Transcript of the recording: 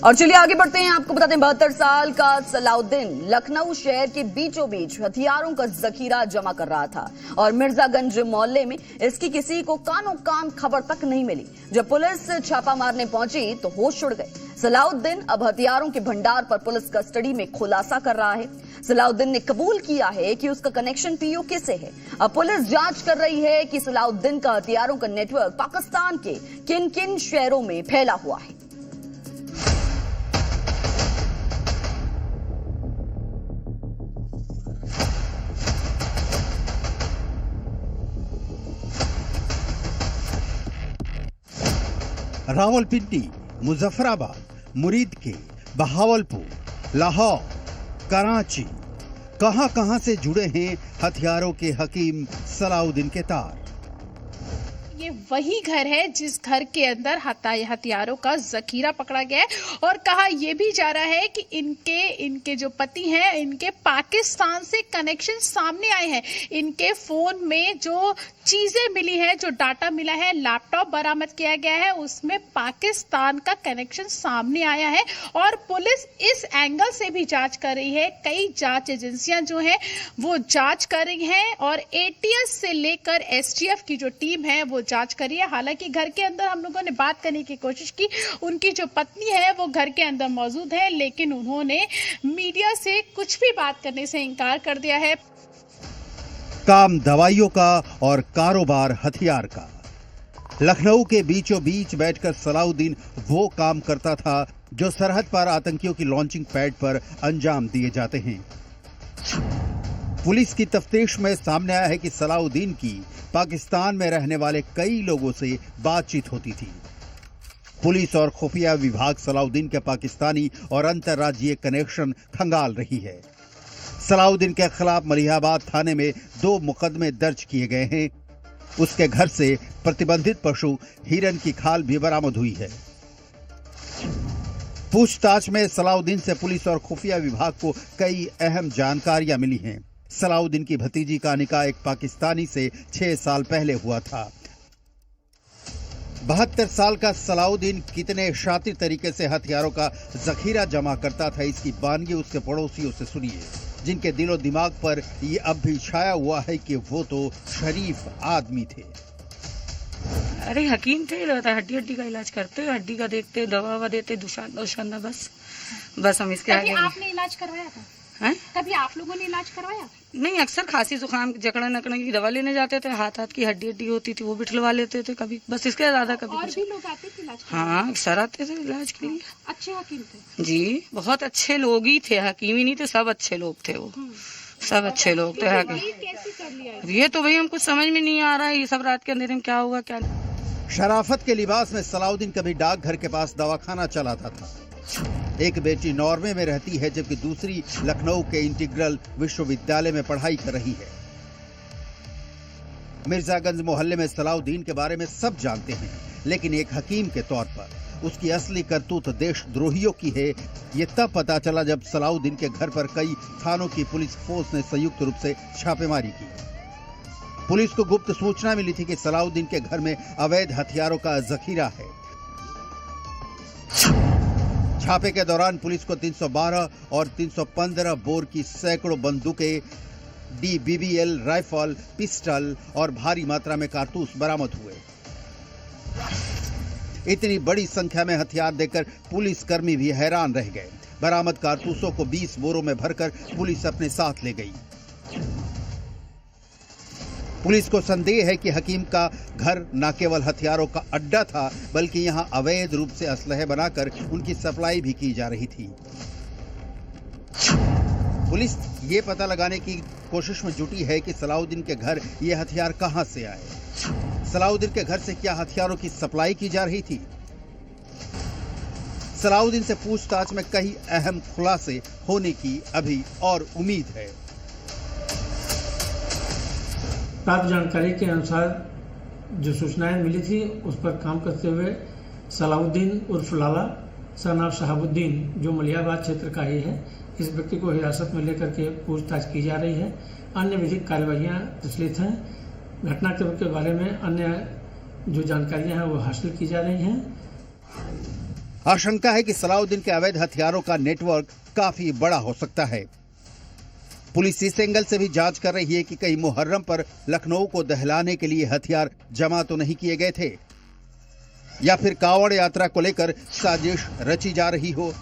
और चलिए आगे बढ़ते हैं। आपको बताते हैं 72 साल का सलाउद्दीन लखनऊ शहर के बीचों बीच हथियारों का जखीरा जमा कर रहा था और मिर्जागंज मोहल्ले में इसकी किसी को कानो कान खबर तक नहीं मिली। जब पुलिस छापा मारने पहुंची तो होश उड़ गए। सलाउद्दीन अब हथियारों के भंडार पर पुलिस कस्टडी में खुलासा कर रहा है। सलाउद्दीन ने कबूल किया है कि उसका कनेक्शन पीओके से है। अब पुलिस जांच कर रही है कि सलाउद्दीन का हथियारों का नेटवर्क पाकिस्तान के किन किन शहरों में फैला हुआ है। रावलपिंडी, मुजफ्फराबाद, मुरीदके, बहावलपुर, लाहौर, कराची, कहां से जुड़े हैं हथियारों के हकीम सलाउद्दीन के तार। ये वही घर है जिस घर के अंदर हथियारों का जखीरा पकड़ा गया है और कहा यह भी जा रहा है कि इनके जो पति हैं इनके पाकिस्तान से कनेक्शन सामने आए हैं। इनके फोन में जो चीजें मिली है, जो डाटा मिला है, लैपटॉप बरामद किया गया है, उसमें पाकिस्तान का कनेक्शन सामने आया है और पुलिस इस एंगल से भी जांच कर रही है। कई जांच एजेंसियां जो हैं वो जांच कर रही हैं और एटीएस से लेकर एसटीएफ की जो टीम है वो जांच करी है। हालांकि घर के अंदर हम लोगों ने बात करने की कोशिश की, उनकी जो पत्नी है वो घर के अंदर मौजूद है, लेकिन उन्होंने मीडिया से कुछ भी बात करने से इनकार कर दिया है। काम दवाइयों का और कारोबार हथियार का। लखनऊ के बीचों बीच बैठकर सलाउद्दीन वो काम करता था जो सरहद पार आतंकियों की लॉन्चिंग पैड पर अंजाम दिए जाते हैं। पुलिस की तफ्तीश में सामने आया है कि सलाउद्दीन की पाकिस्तान में रहने वाले कई लोगों से बातचीत होती थी। पुलिस और खुफिया विभाग सलाउद्दीन के पाकिस्तानी और अंतर्राज्यीय कनेक्शन खंगाल रही है। सलाउद्दीन के खिलाफ मलिहाबाद थाने में 2 मुकदमे दर्ज किए गए हैं। उसके घर से प्रतिबंधित पशु हिरन की खाल भी बरामद हुई है। पूछताछ में सलाउद्दीन से पुलिस और खुफिया विभाग को कई अहम जानकारियां मिली हैं। सलाउद्दीन की भतीजी का निकाह एक पाकिस्तानी से 6 साल पहले हुआ था। 72 साल का सलाउद्दीन कितने शातिर तरीके से हथियारों का जखीरा जमा करता था, इसकी बानगी उसके पड़ोसियों से सुनिए, जिनके दिलो दिमाग पर ये अब भी छाया हुआ है कि वो तो शरीफ आदमी थे। अरे हकीम थे, हड्डी का इलाज करते, हड्डी का देखते, दवा देते, दुशाना बस हम इसके आगे। आपने इलाज करवाया था? कभी आप लोगों ने इलाज करवाया? नहीं, अक्सर खांसी जुकाम जकड़न नकड़न की दवा लेने जाते थे, हाथ की हड्डी होती थी वो बिठलवा लेते थे कभी, बस इसके ज्यादा कभी। और भी लोग आते थे इलाज? हाँ, अक्सर आते थे इलाज के लिए। अच्छे हकीम थे जी, बहुत अच्छे लोग ही थे, हकीम ही नहीं थे, सब अच्छे लोग थे वो, सब अच्छे लोग थे। कैसे कर लिया ये तो भाई हमको समझ में नहीं आ रहा है, ये सब रात के अंधेरे में क्या हुआ क्या नहीं। शराफत के लिबास में सलाउद्दीन कभी डाकघर के पास दवाखाना चलाता था। एक बेटी नॉर्वे में रहती है जबकि दूसरी लखनऊ के इंटीग्रल विश्वविद्यालय में पढ़ाई कर रही है। मिर्जागंज मोहल्ले में सलाउद्दीन के बारे में सब जानते हैं, लेकिन एक हकीम के तौर पर उसकी असली करतूत देशद्रोहियों की है ये तब पता चला जब सलाउद्दीन के घर पर कई थानों की पुलिस फोर्स ने संयुक्त रूप से छापेमारी की। पुलिस को गुप्त सूचना मिली थी कि सलाउद्दीन के घर में अवैध हथियारों का जखीरा है। छापे के दौरान पुलिस को 312 और 315 बोर की सैकड़ों बंदूकें, DBBL राइफल, पिस्टल और भारी मात्रा में कारतूस बरामद हुए। इतनी बड़ी संख्या में हथियार देखकर पुलिसकर्मी भी हैरान रह गए। बरामद कारतूसों को 20 बोरों में भरकर पुलिस अपने साथ ले गई। पुलिस को संदेह है कि हकीम का घर न केवल हथियारों का अड्डा था बल्कि यहां अवैध रूप से असलहे बनाकर उनकी सप्लाई भी की जा रही थी। पुलिस ये पता लगाने की कोशिश में जुटी है कि सलाउद्दीन के घर ये हथियार कहां से आए। सलाउद्दीन के घर से क्या हथियारों की सप्लाई की जा रही थी? सलाउद्दीन से पूछताछ में कई अहम खुलासे होने की अभी और उम्मीद है। प्राप्त जानकारी के अनुसार जो सूचनाएं मिली थी उस पर काम करते हुए सलाउद्दीन उर्फ लाला सन ऑफ शहाबुद्दीन जो मलिहाबाद क्षेत्र का ही है, इस व्यक्ति को हिरासत में लेकर के पूछताछ की जा रही है। अन्य विधिक कार्रवाइयां प्रचलित हैं। घटनाक्रम के बारे में अन्य जो जानकारियां हैं वो हासिल की जा रही हैं। आशंका है कि सलाउद्दीन के अवैध हथियारों का नेटवर्क काफी बड़ा हो सकता है। पुलिस इस एंगल से भी जांच कर रही है कि कहीं मुहर्रम पर लखनऊ को दहलाने के लिए हथियार जमा तो नहीं किए गए थे, या फिर कांवड़ यात्रा को लेकर साजिश रची जा रही हो।